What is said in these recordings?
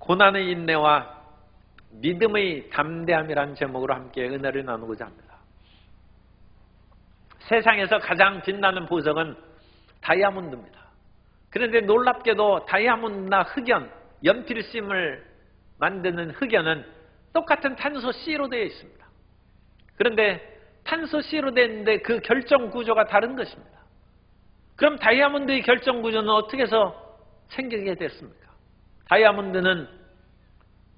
고난의 인내와 믿음의 담대함이라는 제목으로 함께 은혜를 나누고자 합니다. 세상에서 가장 빛나는 보석은 다이아몬드입니다. 그런데 놀랍게도 다이아몬드나 흑연, 연필심을 만드는 흑연은 똑같은 탄소 C로 되어 있습니다. 그런데 탄소 C로 되어 있는데 그 결정 구조가 다른 것입니다. 그럼 다이아몬드의 결정 구조는 어떻게 해서 생기게 됐습니까? 다이아몬드는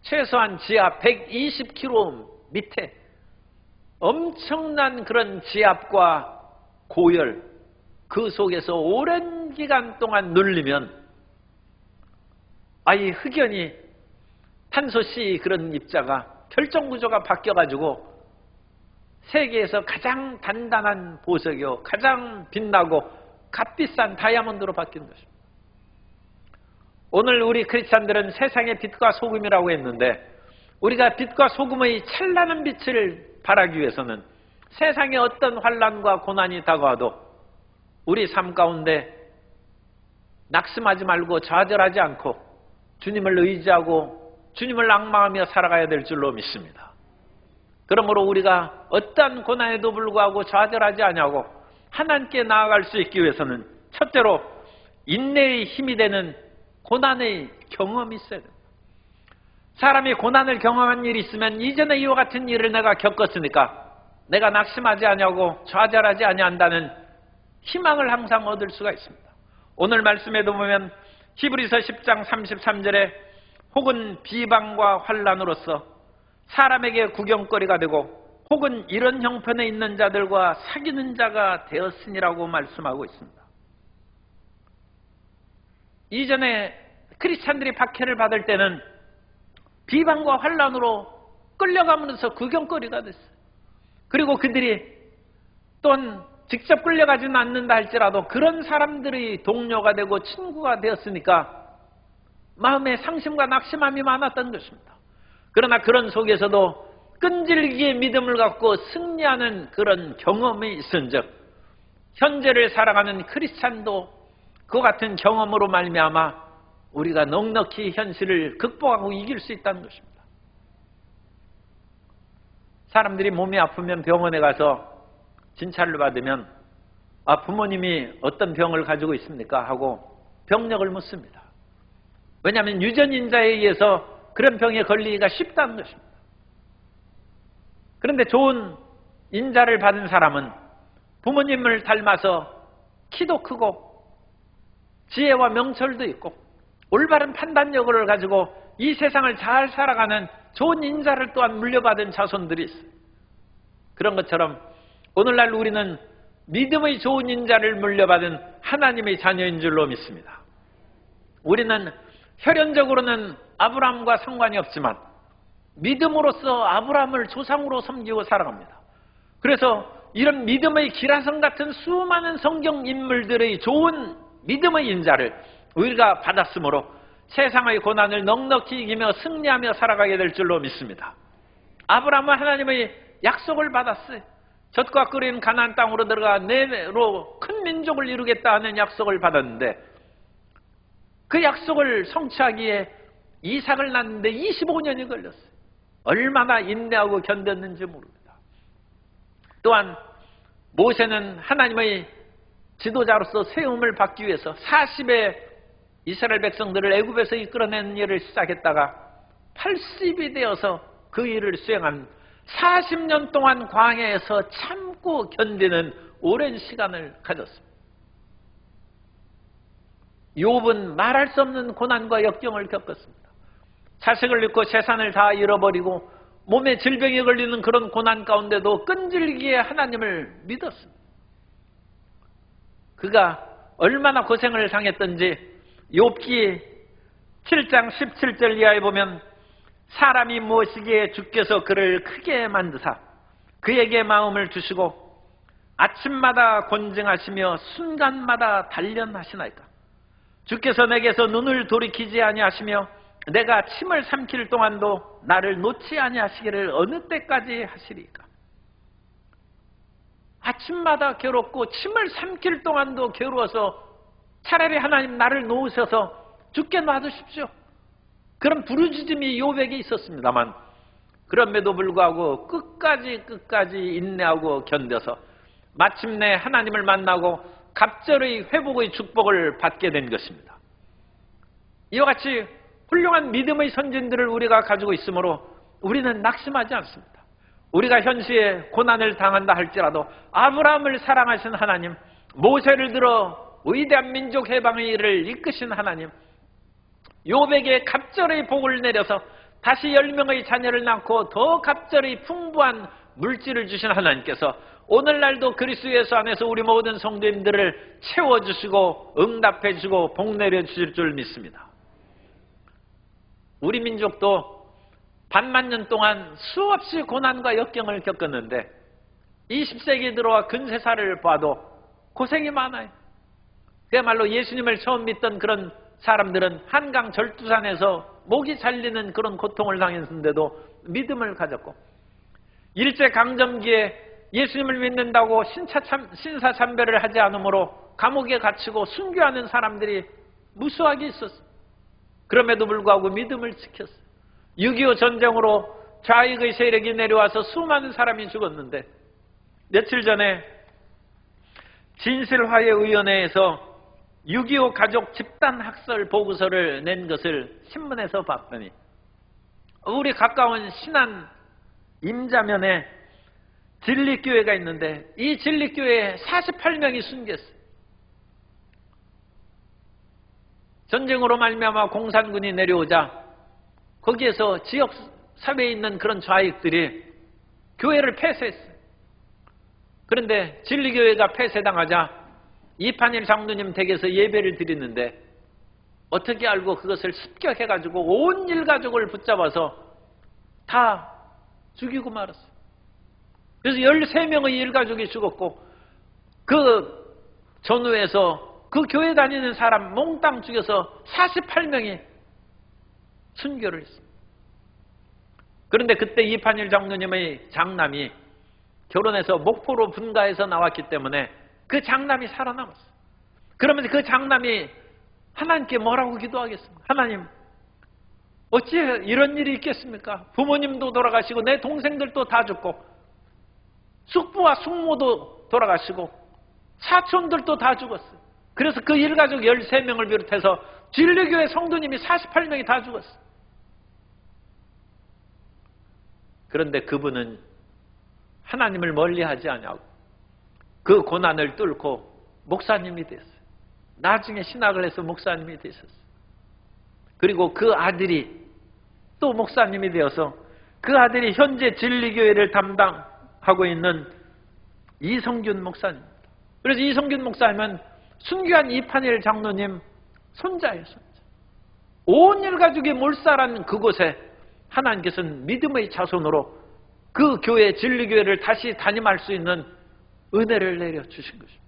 최소한 지하 120km 밑에 엄청난 그런 지압과 고열, 그 속에서 오랜 기간 동안 눌리면 이 흑연이 탄소 C 그런 입자가 결정 구조가 바뀌어가지고 세계에서 가장 단단한 보석이요, 가장 빛나고 값비싼 다이아몬드로 바뀐 것입니다. 오늘 우리 크리스찬들은 세상의 빛과 소금이라고 했는데, 우리가 빛과 소금의 찬란한 빛을 발하기 위해서는 세상에 어떤 환난과 고난이 다가와도 우리 삶 가운데 낙심하지 말고 좌절하지 않고 주님을 의지하고 주님을 앙망하며 살아가야 될 줄로 믿습니다. 그러므로 우리가 어떠한 고난에도 불구하고 좌절하지 아니하고 하나님께 나아갈 수 있기 위해서는 첫째로 인내의 힘이 되는 고난의 경험이 있어야 됩니다. 사람이 고난을 경험한 일이 있으면 이전에 이와 같은 일을 내가 겪었으니까 내가 낙심하지 아니하고 좌절하지 아니한다는 희망을 항상 얻을 수가 있습니다. 오늘 말씀에도 보면 히브리서 10장 33절에 혹은 비방과 환난으로서 사람에게 구경거리가 되고 혹은 이런 형편에 있는 자들과 사귀는 자가 되었으니라고 말씀하고 있습니다. 이전에 크리스찬들이 박해를 받을 때는 비방과 환난으로 끌려가면서 구경거리가 됐어요. 그리고 그들이 또한 직접 끌려가지는 않는다 할지라도 그런 사람들이 동료가 되고 친구가 되었으니까 마음에 상심과 낙심함이 많았던 것입니다. 그러나 그런 속에서도 끈질기게 믿음을 갖고 승리하는 그런 경험이 있은즉 현재를 살아가는 크리스찬도 그 같은 경험으로 말미암아 우리가 넉넉히 현실을 극복하고 이길 수 있다는 것입니다. 사람들이 몸이 아프면 병원에 가서 진찰을 받으면 부모님이 어떤 병을 가지고 있습니까? 하고 병력을 묻습니다. 왜냐하면 유전인자에 의해서 그런 병에 걸리기가 쉽다는 것입니다. 그런데 좋은 인자를 받은 사람은 부모님을 닮아서 키도 크고 지혜와 명철도 있고 올바른 판단력을 가지고 이 세상을 잘 살아가는 좋은 인자를 또한 물려받은 자손들이 있어요. 그런 것처럼 오늘날 우리는 믿음의 좋은 인자를 물려받은 하나님의 자녀인 줄로 믿습니다. 우리는 혈연적으로는 아브라함과 상관이 없지만 믿음으로써 아브라함을 조상으로 섬기고 살아갑니다. 그래서 이런 믿음의 기라성 같은 수많은 성경 인물들의 좋은 믿음의 인자를 우리가 받았으므로 세상의 고난을 넉넉히 이기며 승리하며 살아가게 될 줄로 믿습니다. 아브라함은 하나님의 약속을 받았어요. 젖과 끓인 가나안 땅으로 들어가 내로 큰 민족을 이루겠다 하는 약속을 받았는데 그 약속을 성취하기에 이삭을 낳는데 25년이 걸렸어요. 얼마나 인내하고 견뎠는지 모릅니다. 또한 모세는 하나님의 지도자로서 세움을 받기 위해서 40의 이스라엘 백성들을 애굽에서 이끌어낸 일을 시작했다가 80이 되어서 그 일을 수행한 40년 동안 광야에서 참고 견디는 오랜 시간을 가졌습니다. 욥은 말할 수 없는 고난과 역경을 겪었습니다. 자식을 잃고 재산을 다 잃어버리고 몸에 질병이 걸리는 그런 고난 가운데도 끈질기게 하나님을 믿었습니다. 그가 얼마나 고생을 당했던지 욥기 7장 17절 이하에 보면 사람이 무엇이기에 주께서 그를 크게 만드사 그에게 마음을 주시고 아침마다 곤증하시며 순간마다 단련하시나이까. 주께서 내게서 눈을 돌이키지 아니하시며 내가 침을 삼킬 동안도 나를 놓지 아니하시기를 어느 때까지 하시리까. 아침마다 괴롭고 침을 삼킬 동안도 괴로워서 차라리 하나님 나를 놓으셔서 죽게 놔두십시오. 그런 부르짖음이 욥에게 있었습니다만 그럼에도 불구하고 끝까지 인내하고 견뎌서 마침내 하나님을 만나고 갑절의 회복의 축복을 받게 된 것입니다. 이와 같이 훌륭한 믿음의 선진들을 우리가 가지고 있으므로 우리는 낙심하지 않습니다. 우리가 현시에 고난을 당한다 할지라도 아브라함을 사랑하신 하나님, 모세를 들어 위대한 민족 해방의 일을 이끄신 하나님, 욥에게 갑절의 복을 내려서 다시 10명의 자녀를 낳고 더 갑절의 풍부한 물질을 주신 하나님께서 오늘날도 그리스도 예수 안에서 우리 모든 성도님들을 채워주시고 응답해주시고 복 내려주실 줄 믿습니다. 우리 민족도 반만 년 동안 수없이 고난과 역경을 겪었는데 20세기에 들어와 근세사를 봐도 고생이 많아요. 그야말로 예수님을 처음 믿던 그런 사람들은 한강 절두산에서 목이 잘리는 그런 고통을 당했는데도 믿음을 가졌고, 일제강점기에 예수님을 믿는다고 신사참배를 하지 않으므로 감옥에 갇히고 순교하는 사람들이 무수하게 있었어요. 그럼에도 불구하고 믿음을 지켰어요. 6.25 전쟁으로 좌익의 세력이 내려와서 수많은 사람이 죽었는데 며칠 전에 진실화해위원회에서 6.25 가족 집단학살 보고서를 낸 것을 신문에서 봤더니 우리 가까운 신안 임자면에 진리교회가 있는데 이 진리교회에 48명이 순교했어요. 전쟁으로 말미암아 공산군이 내려오자 거기에서 지역 사회에 있는 그런 좌익들이 교회를 폐쇄했어요. 그런데 진리교회가 폐쇄당하자 이판일 장로님 댁에서 예배를 드리는데 어떻게 알고 그것을 습격해가지고 온 일가족을 붙잡아서 다 죽이고 말았어요. 그래서 13명의 일가족이 죽었고 그 전후에서 그 교회 다니는 사람 몽땅 죽여서 48명이 순교를 했습니다. 그런데 그때 이판일 장로님의 장남이 결혼해서 목포로 분가해서 나왔기 때문에 그 장남이 살아남았어요. 그러면서 그 장남이 하나님께 뭐라고 기도하겠습니까? 하나님, 어찌 이런 일이 있겠습니까? 부모님도 돌아가시고 내 동생들도 다 죽고 숙부와 숙모도 돌아가시고 사촌들도 다 죽었어요. 그래서 그 일가족 13명을 비롯해서 진리교회 성도님이 48명이 다 죽었어요. 그런데 그분은 하나님을 멀리하지 않냐고 그 고난을 뚫고 목사님이 됐어요. 나중에 신학을 해서 목사님이 되셨어요. 그리고 그 아들이 또 목사님이 되어서 그 아들이 현재 진리교회를 담당하고 있는 이성균 목사님입니다. 그래서 이성균 목사님은 순교한 이판일 장로님 손자예요. 손자. 온 일가족이 몰살한 그곳에 하나님께서는 믿음의 자손으로 그 교회 진리교회를 다시 담임할 수 있는 은혜를 내려주신 것입니다.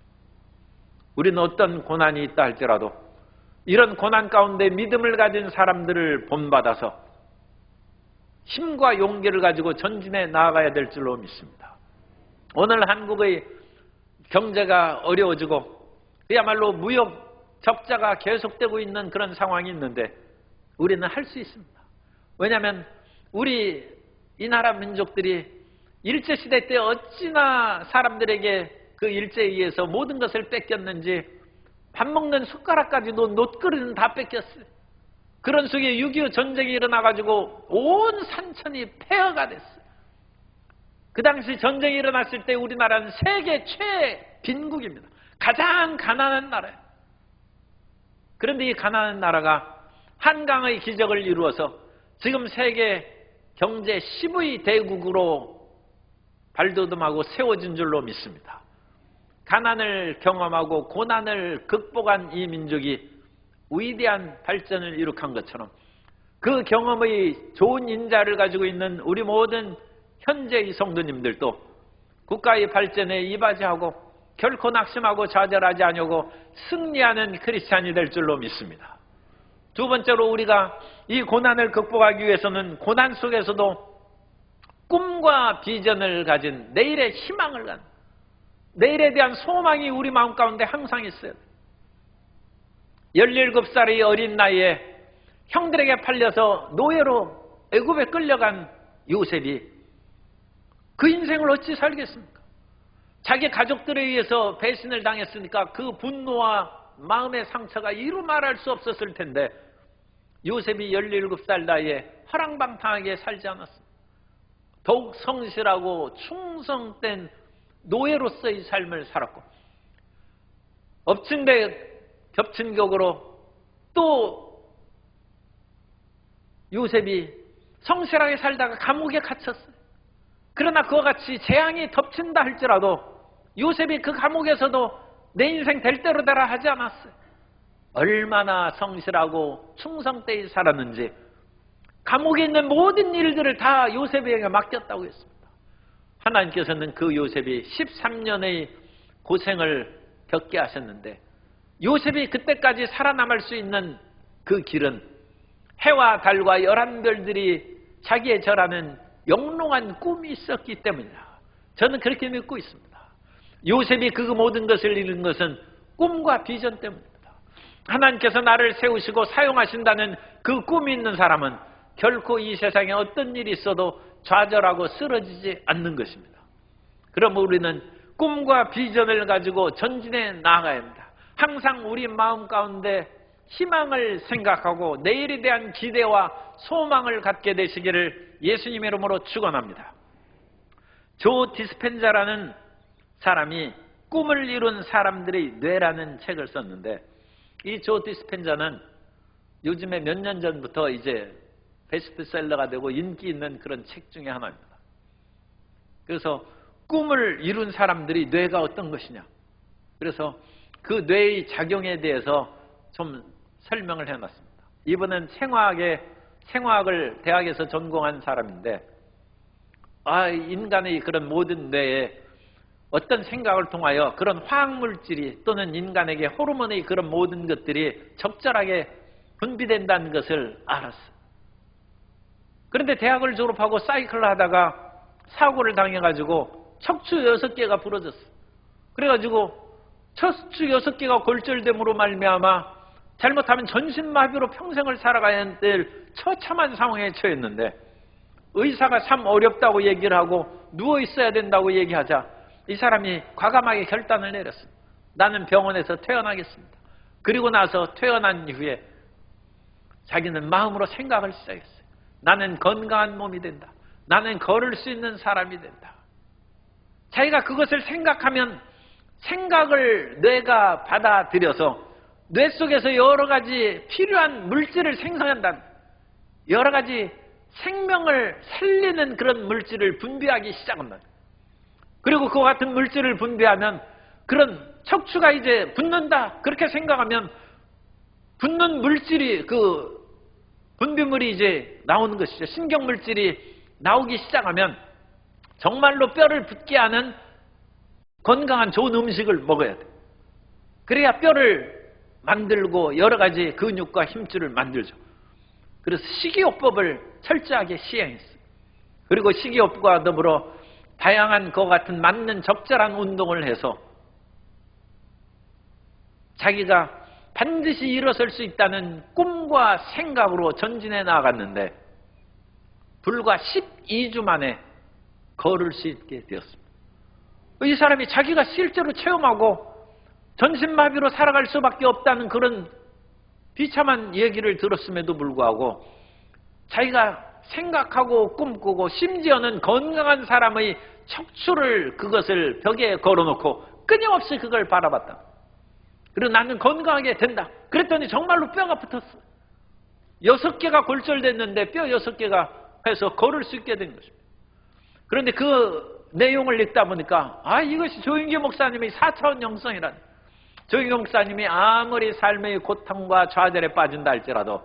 우리는 어떤 고난이 있다 할지라도 이런 고난 가운데 믿음을 가진 사람들을 본받아서 힘과 용기를 가지고 전진해 나아가야 될 줄로 믿습니다. 오늘 한국의 경제가 어려워지고 그야말로 무역 적자가 계속되고 있는 그런 상황이 있는데 우리는 할 수 있습니다. 왜냐하면 우리 이 나라 민족들이 일제시대 때 어찌나 사람들에게 그 일제에 의해서 모든 것을 뺏겼는지 밥 먹는 숟가락까지도 놋그릇은 다 뺏겼어요. 그런 속에 6.25 전쟁이 일어나가지고 온 산천이 폐허가 됐어요. 그 당시 전쟁이 일어났을 때 우리나라는 세계 최빈국입니다. 가장 가난한 나라예요. 그런데 이 가난한 나라가 한강의 기적을 이루어서 지금 세계 경제 10의 대국으로 발돋움하고 세워진 줄로 믿습니다. 가난을 경험하고 고난을 극복한 이 민족이 위대한 발전을 이룩한 것처럼 그 경험의 좋은 인자를 가지고 있는 우리 모든 현재의 성도님들도 국가의 발전에 이바지하고 결코 낙심하고 좌절하지 않으려고 승리하는 크리스찬이 될 줄로 믿습니다. 두 번째로 우리가 이 고난을 극복하기 위해서는 고난 속에서도 꿈과 비전을 가진 내일의 희망을 가진 내일에 대한 소망이 우리 마음 가운데 항상 있어요. 17살의 어린 나이에 형들에게 팔려서 노예로 애굽에 끌려간 요셉이 그 인생을 어찌 살겠습니까? 자기 가족들에 의해서 배신을 당했으니까 그 분노와 마음의 상처가 이루 말할 수 없었을 텐데 요셉이 17살 나이에 허랑방탕하게 살지 않았습니다. 더욱 성실하고 충성된 노예로서의 삶을 살았고 엎친 데 겹친 격으로 또 요셉이 성실하게 살다가 감옥에 갇혔어요. 그러나 그와 같이 재앙이 덮친다 할지라도 요셉이 그 감옥에서도 내 인생 될 대로 되라 하지 않았어요. 얼마나 성실하고 충성되이 살았는지 감옥에 있는 모든 일들을 다 요셉에게 맡겼다고 했습니다. 하나님께서는 그 요셉이 13년의 고생을 겪게 하셨는데 요셉이 그때까지 살아남을 수 있는 그 길은 해와 달과 11별들이 자기의 절하는 영롱한 꿈이 있었기 때문이다. 저는 그렇게 믿고 있습니다. 요셉이 그 모든 것을 이룬 것은 꿈과 비전 때문입니다. 하나님께서 나를 세우시고 사용하신다는 그 꿈이 있는 사람은 결코 이 세상에 어떤 일이 있어도 좌절하고 쓰러지지 않는 것입니다. 그럼 우리는 꿈과 비전을 가지고 전진해 나아가야 합니다. 항상 우리 마음 가운데 희망을 생각하고 내일에 대한 기대와 소망을 갖게 되시기를 예수님의 이름으로 축원합니다. 조 디스펜자라는 사람이 꿈을 이룬 사람들의 뇌라는 책을 썼는데 이 조 디스펜자는 요즘에 몇 년 전부터 이제 베스트셀러가 되고 인기 있는 그런 책 중에 하나입니다. 그래서 꿈을 이룬 사람들이 뇌가 어떤 것이냐, 그래서 그 뇌의 작용에 대해서 좀 설명을 해놨습니다. 이분은 생화학을 대학에서 전공한 사람인데 인간의 그런 모든 뇌에 어떤 생각을 통하여 그런 화학물질이 또는 인간에게 호르몬의 그런 모든 것들이 적절하게 분비된다는 것을 알았어요. 그런데 대학을 졸업하고 사이클을 하다가 사고를 당해가지고 척추 6개가 부러졌어요. 그래가지고 척추 6개가 골절됨으로 말미암아 잘못하면 전신마비로 평생을 살아가야 될 처참한 상황에 처했는데 의사가 참 어렵다고 얘기를 하고 누워있어야 된다고 얘기하자 이 사람이 과감하게 결단을 내렸습니다. 나는 병원에서 퇴원하겠습니다. 그리고 나서 퇴원한 이후에 자기는 마음으로 생각을 시작했어요. 나는 건강한 몸이 된다. 나는 걸을 수 있는 사람이 된다. 자기가 그것을 생각하면 생각을 뇌가 받아들여서 뇌 속에서 여러 가지 필요한 물질을 생성한다. 여러 가지 생명을 살리는 그런 물질을 분비하기 시작한다. 그리고 그와 같은 물질을 분비하면 그런 척추가 이제 붓는다 그렇게 생각하면 붓는 물질이 그 분비물이 이제 나오는 것이죠. 신경물질이 나오기 시작하면 정말로 뼈를 붓게 하는 건강한 좋은 음식을 먹어야 돼. 그래야 뼈를 만들고 여러 가지 근육과 힘줄을 만들죠. 그래서 식이요법을 철저하게 시행했어요. 그리고 식이요법과 더불어 다양한 것 같은 맞는 적절한 운동을 해서 자기가 반드시 일어설 수 있다는 꿈과 생각으로 전진해 나아갔는데 불과 12주 만에 걸을 수 있게 되었습니다. 이 사람이 자기가 실제로 체험하고 전신마비로 살아갈 수밖에 없다는 그런 비참한 얘기를 들었음에도 불구하고 자기가 생각하고 꿈꾸고 심지어는 건강한 사람의 척추를 그것을 벽에 걸어놓고 끊임없이 그걸 바라봤다. 그리고 나는 건강하게 된다. 그랬더니 정말로 뼈가 붙었어. 6개가 골절됐는데 뼈 6개가 해서 걸을 수 있게 된 것입니다. 그런데 그 내용을 읽다 보니까 이것이 조인규 목사님의 4차원 영성이라는, 조인규 목사님이 아무리 삶의 고통과 좌절에 빠진다 할지라도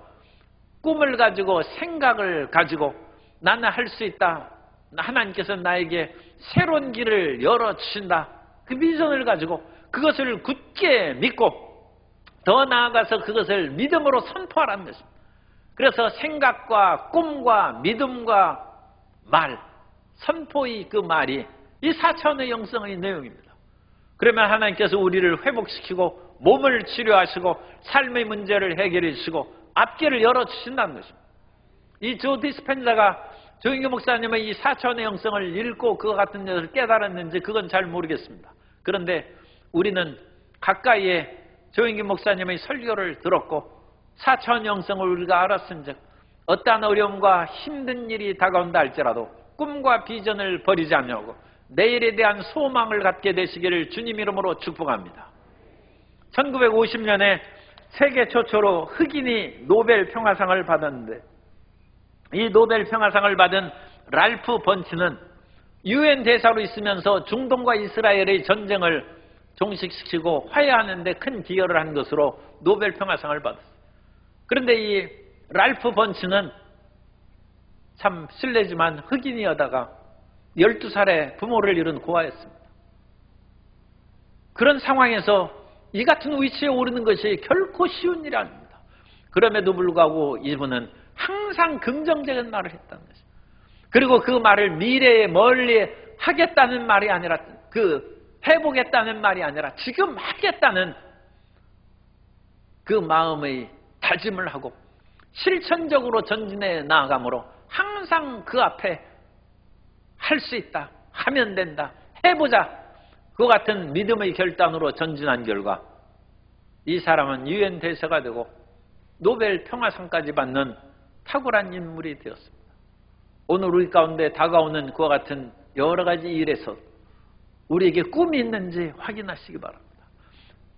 꿈을 가지고 생각을 가지고 나는 할 수 있다. 하나님께서 나에게 새로운 길을 열어주신다. 그 비전을 가지고 그것을 굳게 믿고 더 나아가서 그것을 믿음으로 선포하라는 것입니다. 그래서 생각과 꿈과 믿음과 말, 선포의 그 말이 이 4차원의 영성의 내용입니다. 그러면 하나님께서 우리를 회복시키고 몸을 치료하시고 삶의 문제를 해결해 주시고 앞길을 열어주신다는 것입니다. 이 조 디스펜자가 조인규 목사님의 이 사천의 영성을 읽고 그와 같은 것을 깨달았는지 그건 잘 모르겠습니다. 그런데 우리는 가까이에 조인규 목사님의 설교를 들었고 사천 영성을 우리가 알았은즉 어떠한 어려움과 힘든 일이 다가온다 할지라도 꿈과 비전을 버리지 않냐고 내일에 대한 소망을 갖게 되시기를 주님 이름으로 축복합니다. 1950년에 세계 최초로 흑인이 노벨 평화상을 받았는데 이 노벨 평화상을 받은 랄프 번치는 유엔 대사로 있으면서 중동과 이스라엘의 전쟁을 종식시키고 화해하는 데 큰 기여를 한 것으로 노벨 평화상을 받았어요. 그런데 이 랄프 번치는 참 실례지만 흑인이어다가 12살에 부모를 잃은 고아였습니다. 그런 상황에서 이 같은 위치에 오르는 것이 결코 쉬운 일이 아닙니다. 그럼에도 불구하고 이분은 항상 긍정적인 말을 했다는 것입니다. 그리고 그 말을 미래에 멀리 하겠다는 말이 아니라 해보겠다는 말이 아니라 지금 하겠다는 그 마음의 다짐을 하고 실천적으로 전진해 나아감으로 항상 그 앞에 할 수 있다, 하면 된다, 해보자 그 같은 믿음의 결단으로 전진한 결과 이 사람은 유엔 대사가 되고 노벨 평화상까지 받는 탁월한 인물이 되었습니다. 오늘 우리 가운데 다가오는 그와 같은 여러 가지 일에서 우리에게 꿈이 있는지 확인하시기 바랍니다.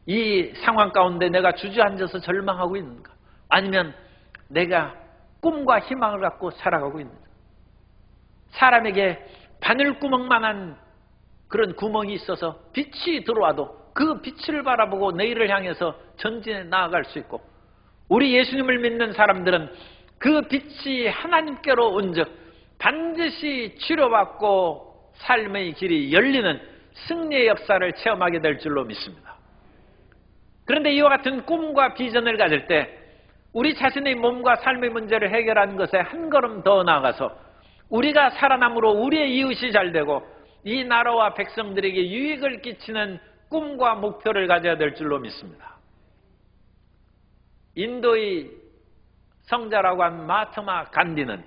이 상황 가운데 내가 주저앉아서 절망하고 있는가? 아니면 내가 꿈과 희망을 갖고 살아가고 있는가? 사람에게 바늘구멍만한 그런 구멍이 있어서 빛이 들어와도 그 빛을 바라보고 내일을 향해서 전진해 나아갈 수 있고 우리 예수님을 믿는 사람들은 그 빛이 하나님께로 온즉 반드시 치료받고 삶의 길이 열리는 승리의 역사를 체험하게 될 줄로 믿습니다. 그런데 이와 같은 꿈과 비전을 가질 때 우리 자신의 몸과 삶의 문제를 해결하는 것에 한 걸음 더 나아가서 우리가 살아남으로 우리의 이웃이 잘되고 이 나라와 백성들에게 유익을 끼치는 꿈과 목표를 가져야 될 줄로 믿습니다. 인도의 성자라고 한 마하트마 간디는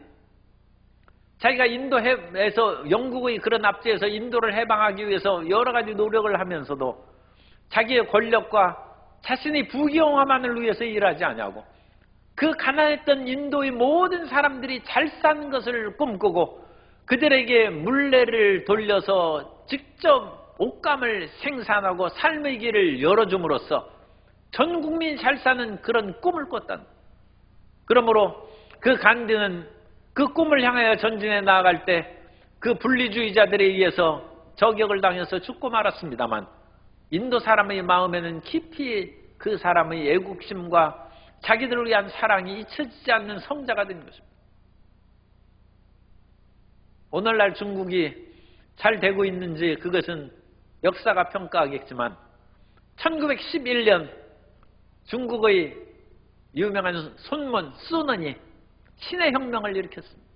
자기가 인도에서 영국의 그런 압제에서 인도를 해방하기 위해서 여러 가지 노력을 하면서도 자기의 권력과 자신의 부귀영화만을 위해서 일하지 않냐고 그 가난했던 인도의 모든 사람들이 잘 사는 것을 꿈꾸고 그들에게 물레를 돌려서 직접 옷감을 생산하고 삶의 길을 열어줌으로써 전 국민이 잘 사는 그런 꿈을 꿨다. 그러므로 그 간디는 그 꿈을 향하여 전진해 나아갈 때 그 분리주의자들에 의해서 저격을 당해서 죽고 말았습니다만 인도 사람의 마음에는 깊이 그 사람의 애국심과 자기들을 위한 사랑이 잊혀지지 않는 성자가 된 것입니다. 오늘날 중국이 잘 되고 있는지 그것은 역사가 평가하겠지만 1911년 중국의 유명한 손문 수넌이 신의 혁명을 일으켰습니다.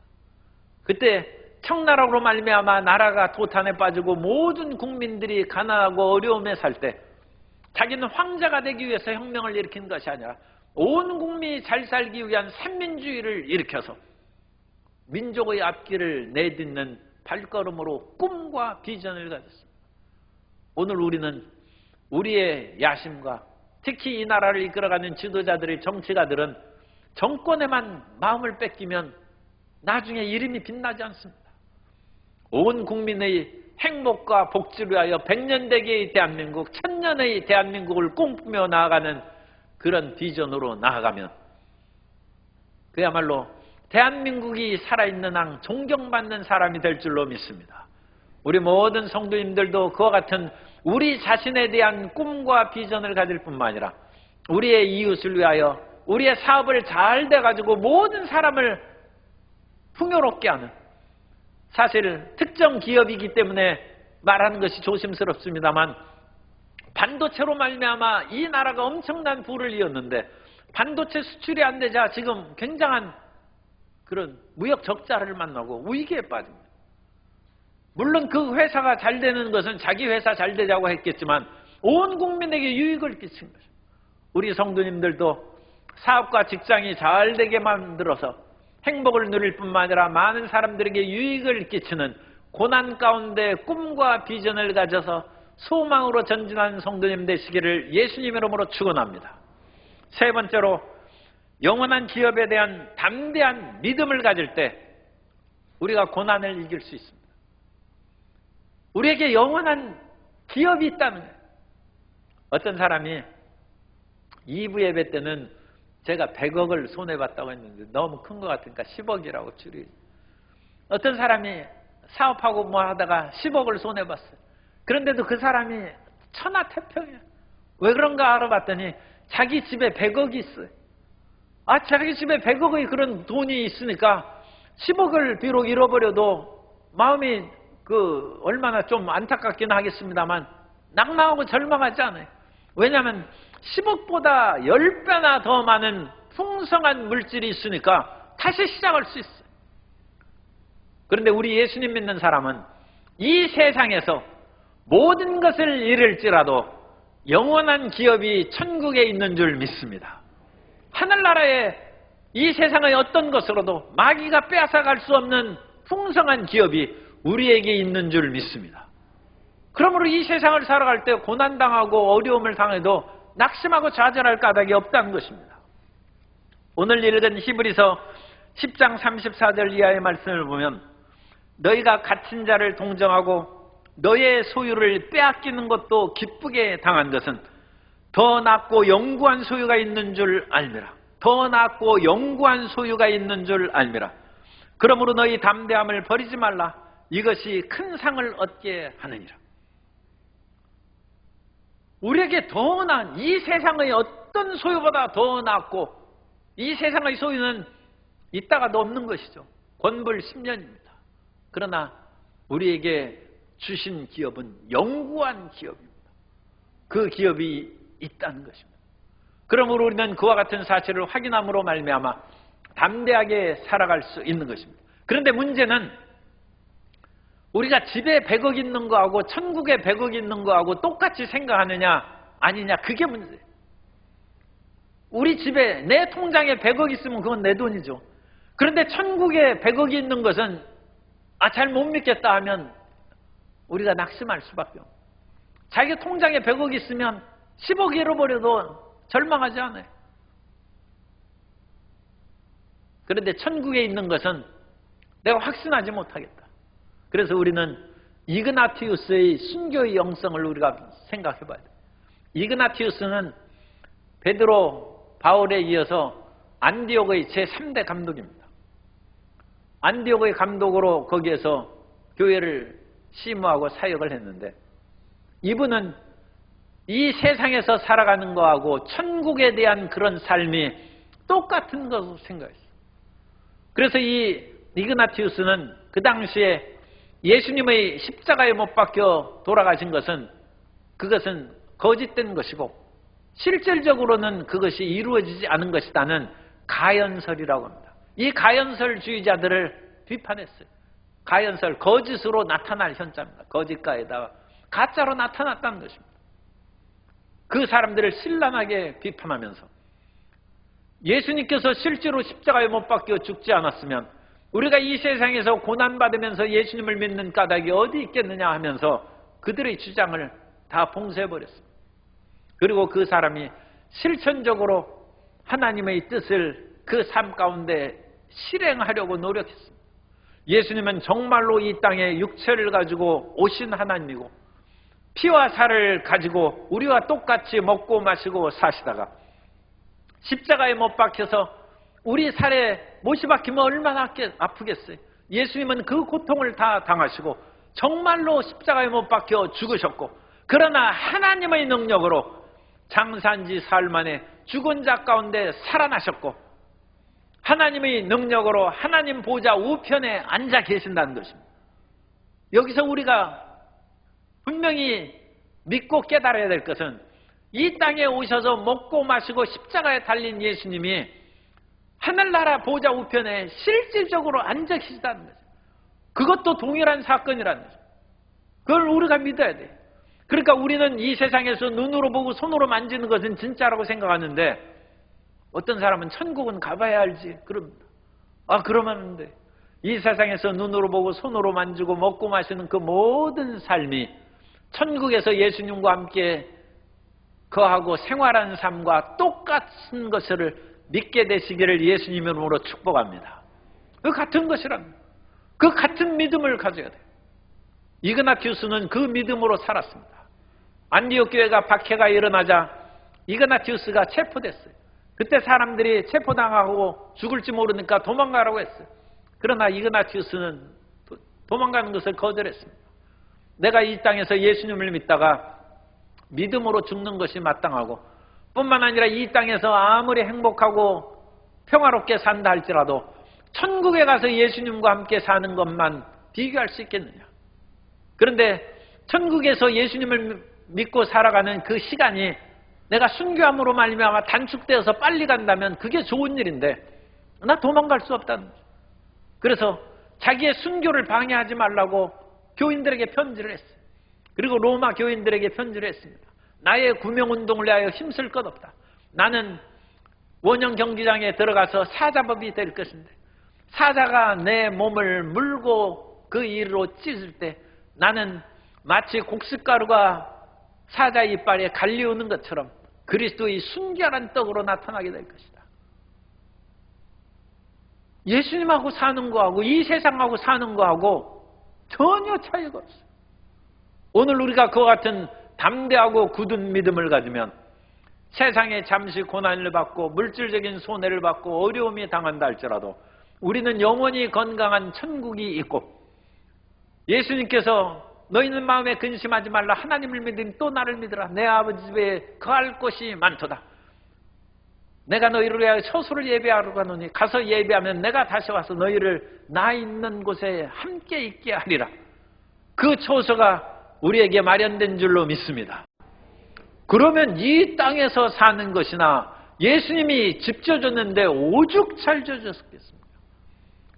그때 청나라로 말미암아 나라가 도탄에 빠지고 모든 국민들이 가난하고 어려움에 살 때 자기는 황제가 되기 위해서 혁명을 일으킨 것이 아니라 온 국민이 잘 살기 위한 삼민주의를 일으켜서 민족의 앞길을 내딛는 발걸음으로 꿈과 비전을 가졌습니다. 오늘 우리는 우리의 야심과 특히 이 나라를 이끌어가는 지도자들의 정치가들은 정권에만 마음을 뺏기면 나중에 이름이 빛나지 않습니다. 온 국민의 행복과 복지를 위하여 100년대계의 대한민국, 1000년의 대한민국을 꿈꾸며 나아가는 그런 비전으로 나아가면 그야말로 대한민국이 살아있는 한 존경받는 사람이 될 줄로 믿습니다. 우리 모든 성도님들도 그와 같은 우리 자신에 대한 꿈과 비전을 가질 뿐만 아니라 우리의 이웃을 위하여 우리의 사업을 잘 돼가지고 모든 사람을 풍요롭게 하는 사실 특정 기업이기 때문에 말하는 것이 조심스럽습니다만 반도체로 말미암아 이 나라가 엄청난 부를 이었는데 반도체 수출이 안 되자 지금 굉장한 그런 무역 적자를 만나고 위기에 빠집니다. 물론 그 회사가 잘 되는 것은 자기 회사 잘 되자고 했겠지만 온 국민에게 유익을 끼친 것입니다. 우리 성도님들도 사업과 직장이 잘 되게 만들어서 행복을 누릴 뿐만 아니라 많은 사람들에게 유익을 끼치는 고난 가운데 꿈과 비전을 가져서 소망으로 전진하는 성도님 되시기를 예수님 이름으로 축원합니다. 세 번째로, 영원한 기업에 대한 담대한 믿음을 가질 때 우리가 고난을 이길 수 있습니다. 우리에게 영원한 기업이 있다는 거예요. 어떤 사람이 2부 예배 때는 제가 100억을 손해봤다고 했는데 너무 큰 것 같으니까 10억이라고 줄이. 어떤 사람이 사업하고 뭐 하다가 10억을 손해봤어요. 그런데도 그 사람이 천하태평이에요. 왜 그런가 알아봤더니 자기 집에 100억이 있어요. 자기 집에 100억의 그런 돈이 있으니까 10억을 비록 잃어버려도 마음이 얼마나 좀 안타깝긴 하겠습니다만 낙망하고 절망하지 않아요. 왜냐하면 10억보다 10배나 더 많은 풍성한 물질이 있으니까 다시 시작할 수 있어요. 그런데 우리 예수님 믿는 사람은 이 세상에서 모든 것을 잃을지라도 영원한 기업이 천국에 있는 줄 믿습니다. 하늘나라에 이 세상의 어떤 것으로도 마귀가 빼앗아갈 수 없는 풍성한 기업이 우리에게 있는 줄 믿습니다. 그러므로 이 세상을 살아갈 때 고난당하고 어려움을 당해도 낙심하고 좌절할 까닭이 없다는 것입니다. 오늘 읽은 히브리서 10장 34절 이하의 말씀을 보면 너희가 갇힌 자를 동정하고 너의 소유를 빼앗기는 것도 기쁘게 당한 것은 더 낫고 영구한 소유가 있는 줄 알미라. 더 낫고 영구한 소유가 있는 줄 알미라. 그러므로 너희 담대함을 버리지 말라. 이것이 큰 상을 얻게 하느니라. 우리에게 더 나은 이 세상의 어떤 소유보다 더 낫고 이 세상의 소유는 있다가도 없는 것이죠. 권불 10년입니다. 그러나 우리에게 주신 기업은 영구한 기업입니다. 그 기업이 있다는 것입니다. 그러므로 우리는 그와 같은 사실을 확인함으로 말미암아 담대하게 살아갈 수 있는 것입니다. 그런데 문제는 우리가 집에 100억 있는 거하고 천국에 100억 있는 거하고 똑같이 생각하느냐 아니냐, 그게 문제예요. 우리 집에 내 통장에 100억 있으면 그건 내 돈이죠. 그런데 천국에 100억이 있는 것은 잘 못 믿겠다 하면 우리가 낙심할 수밖에 없어요. 자기 통장에 100억 있으면 10억 잃어버려도 절망하지 않아요. 그런데 천국에 있는 것은 내가 확신하지 못하겠다. 그래서 우리는 이그나티우스의 순교의 영성을 우리가 생각해 봐야 돼요. 이그나티우스는 베드로, 바울에 이어서 안디옥의 제3대 감독입니다. 안디옥의 감독으로 거기에서 교회를 심호하고 사역을 했는데 이분은 이 세상에서 살아가는 거하고 천국에 대한 그런 삶이 똑같은 것으로 생각했어요. 그래서 이 이그나티우스는 그 당시에 예수님의 십자가에 못 박혀 돌아가신 것은 그것은 거짓된 것이고 실질적으로는 그것이 이루어지지 않은 것이라는 가연설이라고 합니다. 이 가연설주의자들을 비판했어요. 가연설, 거짓으로 나타날 현자입니다. 거짓가에다가 가짜로 나타났다는 것입니다. 그 사람들을 신랄하게 비판하면서 예수님께서 실제로 십자가에 못 박혀 죽지 않았으면 우리가 이 세상에서 고난받으면서 예수님을 믿는 까닭이 어디 있겠느냐 하면서 그들의 주장을 다 봉쇄해버렸습니다. 그리고 그 사람이 실천적으로 하나님의 뜻을 그 삶 가운데 실행하려고 노력했습니다. 예수님은 정말로 이 땅에 육체를 가지고 오신 하나님이고 피와 살을 가지고 우리와 똑같이 먹고 마시고 사시다가 십자가에 못 박혀서 우리 살에 못이 박히면 얼마나 아프겠어요. 예수님은 그 고통을 다 당하시고 정말로 십자가에 못 박혀 죽으셨고 그러나 하나님의 능력으로 장사한 지 사흘 만에 죽은 자 가운데 살아나셨고 하나님의 능력으로 하나님 보좌 우편에 앉아 계신다는 것입니다. 여기서 우리가 분명히 믿고 깨달아야 될 것은 이 땅에 오셔서 먹고 마시고 십자가에 달린 예수님이 하늘나라 보좌 우편에 실질적으로 앉아 계시다는 거죠. 그것도 동일한 사건이라는 거죠. 그걸 우리가 믿어야 돼요. 그러니까 우리는 이 세상에서 눈으로 보고 손으로 만지는 것은 진짜라고 생각하는데 어떤 사람은 천국은 가봐야 알지 그럽니다. 그러면 안 돼. 이 세상에서 눈으로 보고 손으로 만지고 먹고 마시는 그 모든 삶이 천국에서 예수님과 함께 거하고 생활하는 삶과 똑같은 것을 믿게 되시기를 예수님 이름으로 축복합니다. 그 같은 것이랍니다. 그 같은 믿음을 가져야 돼요. 이그나티우스는 그 믿음으로 살았습니다. 안디옥 교회가 박해가 일어나자 이그나티우스가 체포됐어요. 그때 사람들이 체포당하고 죽을지 모르니까 도망가라고 했어요. 그러나 이그나티우스는 도망가는 것을 거절했습니다. 내가 이 땅에서 예수님을 믿다가 믿음으로 죽는 것이 마땅하고 뿐만 아니라 이 땅에서 아무리 행복하고 평화롭게 산다 할지라도 천국에 가서 예수님과 함께 사는 것만 비교할 수 있겠느냐. 그런데 천국에서 예수님을 믿고 살아가는 그 시간이 내가 순교함으로 말미암아 단축되어서 빨리 간다면 그게 좋은 일인데 나 도망갈 수 없다는 거죠. 그래서 자기의 순교를 방해하지 말라고 교인들에게 편지를 했어요. 그리고 로마 교인들에게 편지를 했습니다. 나의 구명운동을 위하여 힘쓸 것 없다. 나는 원형 경기장에 들어가서 사자법이 될 것인데 사자가 내 몸을 물고 그 이로 찢을 때 나는 마치 곡식가루가 사자 이빨에 갈리우는 것처럼 그리스도의 순결한 떡으로 나타나게 될 것이다. 예수님하고 사는 거하고 이 세상하고 사는 거하고 전혀 차이가 없어요. 오늘 우리가 그와 같은 담대하고 굳은 믿음을 가지면 세상에 잠시 고난을 받고 물질적인 손해를 받고 어려움이 당한다 할지라도 우리는 영원히 건강한 천국이 있고 예수님께서 너희는 마음에 근심하지 말라. 하나님을 믿으니 또 나를 믿으라. 내 아버지 집에 거할 곳이 많도다. 내가 너희를 위하여 처소를 예배하러 가노니 가서 예배하면 내가 다시 와서 너희를 나 있는 곳에 함께 있게 하리라. 그 처소가 우리에게 마련된 줄로 믿습니다. 그러면 이 땅에서 사는 것이나 예수님이 집 져줬는데 오죽 잘 져줬겠습니까?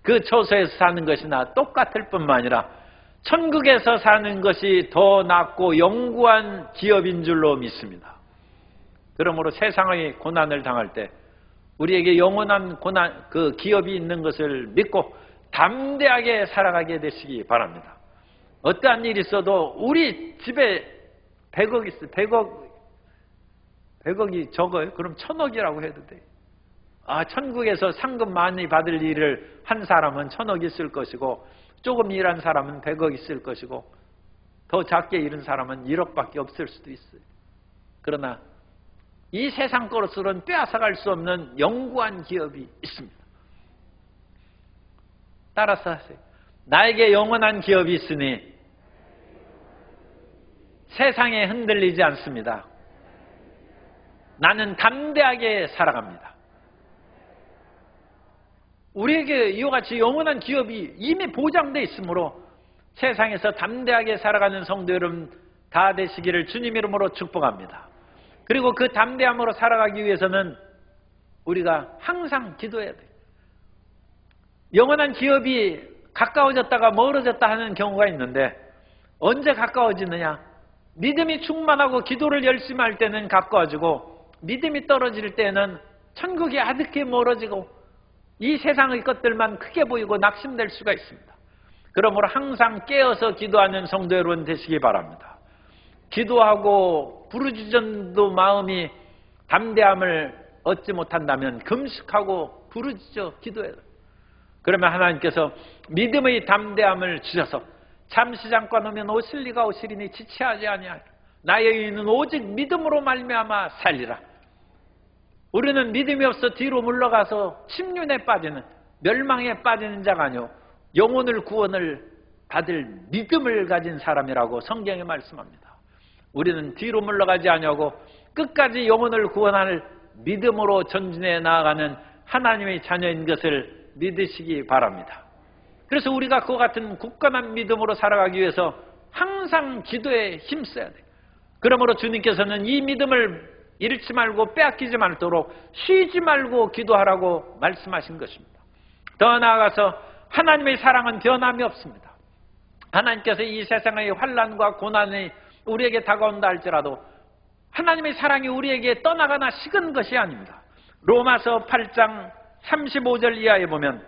그 처소에서 사는 것이나 똑같을 뿐만 아니라 천국에서 사는 것이 더 낫고 영구한 기업인 줄로 믿습니다. 그러므로 세상의 고난을 당할 때 우리에게 영원한 고난, 그 기업이 있는 것을 믿고 담대하게 살아가게 되시기 바랍니다. 어떠한 일이 있어도 우리 집에 100억 있어요. 100억이 적어요? 그럼 1000억이라고 해도 돼요. 천국에서 상금 많이 받을 일을 한 사람은 1000억 있을 것이고 조금 일한 사람은 100억 있을 것이고 더 작게 일한 사람은 1억밖에 없을 수도 있어요. 그러나 이 세상 것으로는 빼앗아갈 수 없는 영구한 기업이 있습니다. 따라서 하세요. 나에게 영원한 기업이 있으니 세상에 흔들리지 않습니다. 나는 담대하게 살아갑니다. 우리에게 이와 같이 영원한 기업이 이미 보장되어 있으므로 세상에서 담대하게 살아가는 성도 여러분 다 되시기를 주님 이름으로 축복합니다. 그리고 그 담대함으로 살아가기 위해서는 우리가 항상 기도해야 돼요. 영원한 기업이 가까워졌다가 멀어졌다 하는 경우가 있는데 언제 가까워지느냐? 믿음이 충만하고 기도를 열심히 할 때는 가까워지고 믿음이 떨어질 때는 천국이 아득히 멀어지고 이 세상의 것들만 크게 보이고 낙심될 수가 있습니다. 그러므로 항상 깨어서 기도하는 성도 여러분 되시기 바랍니다. 기도하고 부르짖어도 마음이 담대함을 얻지 못한다면 금식하고 부르짖어 기도해요. 그러면 하나님께서 믿음의 담대함을 주셔서 잠시 잠깐 오면 오실 리가 오시리니 지체하지 아니하리라. 나의 의인은 오직 믿음으로 말미암아 살리라. 우리는 믿음이 없어 뒤로 물러가서 침륜에 빠지는 멸망에 빠지는 자가 아니오 영혼을 구원을 받을 믿음을 가진 사람이라고 성경에 말씀합니다. 우리는 뒤로 물러가지 아니하고 끝까지 영혼을 구원할 믿음으로 전진해 나아가는 하나님의 자녀인 것을 믿으시기 바랍니다. 그래서 우리가 그와 같은 굳건한 믿음으로 살아가기 위해서 항상 기도에 힘써야 돼요. 그러므로 주님께서는 이 믿음을 잃지 말고 빼앗기지 말도록 쉬지 말고 기도하라고 말씀하신 것입니다. 더 나아가서 하나님의 사랑은 변함이 없습니다. 하나님께서 이 세상의 환난과 고난이 우리에게 다가온다 할지라도 하나님의 사랑이 우리에게 떠나거나 식은 것이 아닙니다. 로마서 8장 35절 이하에 보면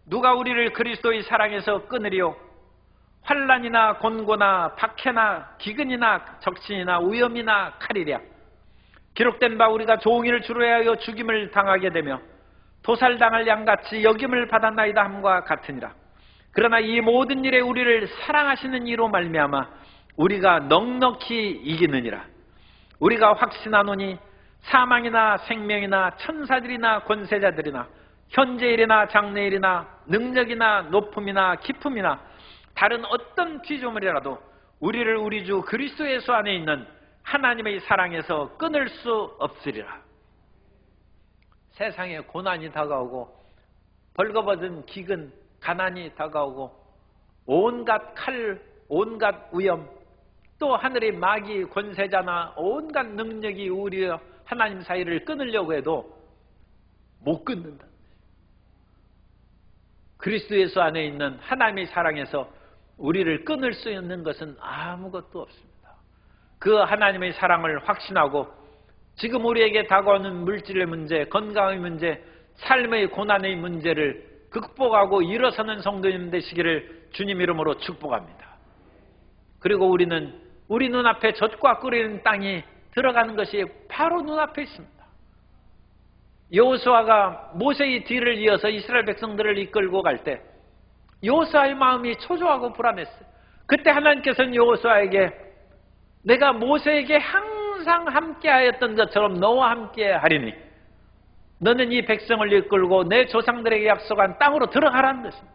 누가 우리를 그리스도의 사랑에서 끊으리요? 환난이나 곤고나 박해나 기근이나 적신이나 위험이나 칼이랴. 기록된 바 우리가 종일 주로 하여 죽임을 당하게 되며 도살당할 양같이 여김을 받았나이다 함과 같으니라. 그러나 이 모든 일에 우리를 사랑하시는 이로 말미암아 우리가 넉넉히 이기느니라. 우리가 확신하노니 사망이나 생명이나 천사들이나 권세자들이나 현재일이나 장래일이나 능력이나 높음이나 깊음이나 다른 어떤 피조물이라도 우리를 우리 주 그리스도 예수 안에 있는 하나님의 사랑에서 끊을 수 없으리라. 세상에 고난이 다가오고 벌거벗은 기근, 가난이 다가오고 온갖 칼, 온갖 위험, 또 하늘의 마귀 권세자나 온갖 능력이 우리와 하나님 사이를 끊으려고 해도 못 끊는다. 그리스도 예수 안에 있는 하나님의 사랑에서 우리를 끊을 수 있는 것은 아무것도 없습니다. 그 하나님의 사랑을 확신하고 지금 우리에게 다가오는 물질의 문제, 건강의 문제, 삶의 고난의 문제를 극복하고 일어서는 성도님 되시기를 주님 이름으로 축복합니다. 그리고 우리는 우리 눈앞에 젖과 끓이는 땅이 들어가는 것이 바로 눈앞에 있습니다. 여호수아가 모세의 뒤를 이어서 이스라엘 백성들을 이끌고 갈 때 여호수아의 마음이 초조하고 불안했어요. 그때 하나님께서는 여호수아에게 내가 모세에게 항상 함께하였던 것처럼 너와 함께하리니 너는 이 백성을 이끌고 내 조상들에게 약속한 땅으로 들어가라는 것입니다.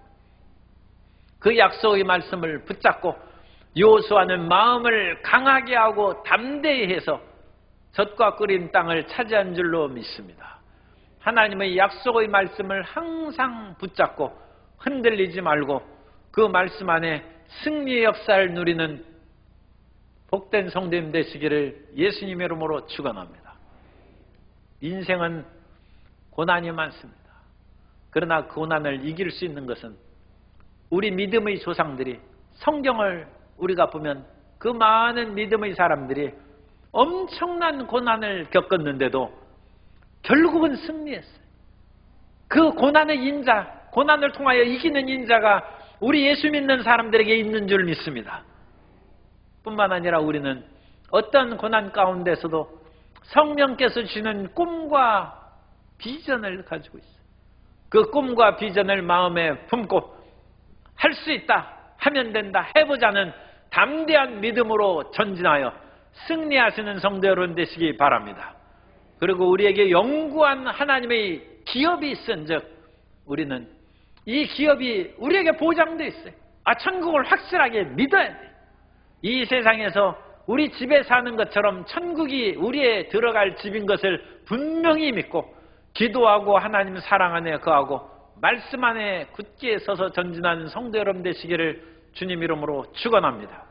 그 약속의 말씀을 붙잡고 여호수아는 마음을 강하게 하고 담대히 해서 젖과 끓인 땅을 차지한 줄로 믿습니다. 하나님의 약속의 말씀을 항상 붙잡고 흔들리지 말고 그 말씀 안에 승리의 역사를 누리는 복된 성도님 되시기를 예수님의 이름으로 축원합니다. 인생은 고난이 많습니다. 그러나 그 고난을 이길 수 있는 것은 우리 믿음의 조상들이 성경을 우리가 보면 그 많은 믿음의 사람들이 엄청난 고난을 겪었는데도 결국은 승리했어요. 그 고난의 인자, 고난을 통하여 이기는 인자가 우리 예수 믿는 사람들에게 있는 줄 믿습니다. 뿐만 아니라 우리는 어떤 고난 가운데서도 성령께서 주시는 꿈과 비전을 가지고 있어요. 그 꿈과 비전을 마음에 품고 할 수 있다, 하면 된다, 해보자는 담대한 믿음으로 전진하여 승리하시는 성도 여러분 되시기 바랍니다. 그리고 우리에게 영구한 하나님의 기업이 있은즉 우리는 이 기업이 우리에게 보장되어 있어요. 천국을 확실하게 믿어야 돼요. 이 세상에서 우리 집에 사는 것처럼 천국이 우리의 들어갈 집인 것을 분명히 믿고 기도하고 하나님 사랑 안에 거하고 말씀 안에 굳게 서서 전진하는 성도 여러분 되시기를 주님 이름으로 축원합니다.